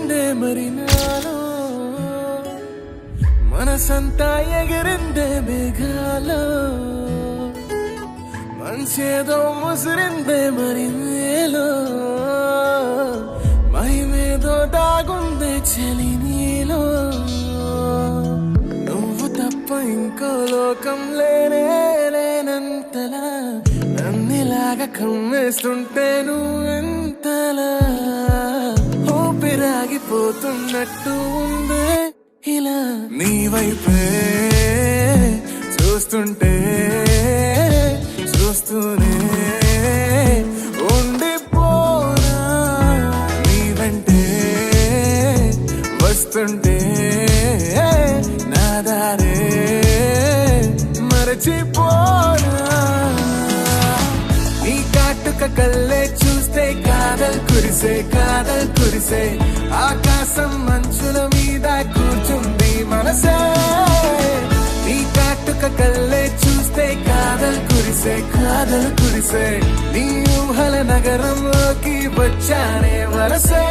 జరిగిందే మరి నాలో మనసంతా ఎగిరిందే మేఘాలో మనసేదో ముసిరిందే మరి నేలో మహిమేదో దాగుందే చలి నీలో నువ్వు తప్ప ఇంకో లోకం లేనంతలా నన్నిలాగా కమ్మేస్తుంటే నువ్వెంతలా ఊపిరాగిపోతున్నట్టు ఉందే ఇలా నీ వైపే చూస్తుంటే చూస్తూనే ఉండిపోనా నీ వెంటే వస్తుంటే నా దారే మరచిపోనా నీ కాటుక కళ్ళే చూస్తే కాదల్ కురిసే ఆకాశం మంచుల మీద కూర్చుంది మనసే నీ కాటుక కళ్ళే చూస్తే కాదల్ కురిసే నీ ఊహల నగరంలోకి వచ్చానే వరసే